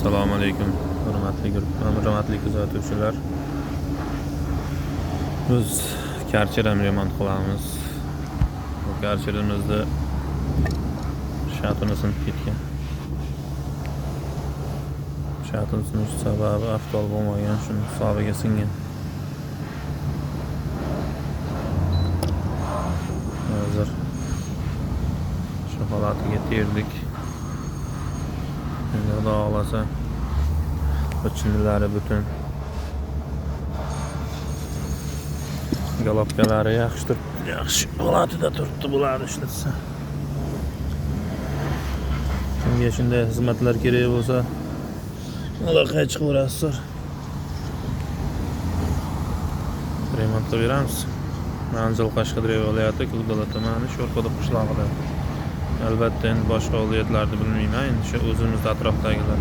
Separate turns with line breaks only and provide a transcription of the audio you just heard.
Assalomu alaykum, hurmatli kuzatuvchilar. Biz karcherani remont qilamiz. Bu karcherimizda shatuni sinib ketgan. Shatun sinish sababi avtol bo'lmagan, shuni hisobiga singan. Hozir shu holatiga terdik. Xudo xolasa o'chinlari butun. Galopkalari yaxshi holatida turibdi, bularni ishlatsa. Kimga shunday xizmatlar kerak bo'lsa, aloqaga chiqaverasizlar. Remont qilib beramiz. Manzil Qashqadaryo viloyati Kulbala tumani Sho'rqo'da qishlog'ida. Albatta endi boshqa viloyatlarni bilmayman, endi shu o'zimiz atrofdagilar.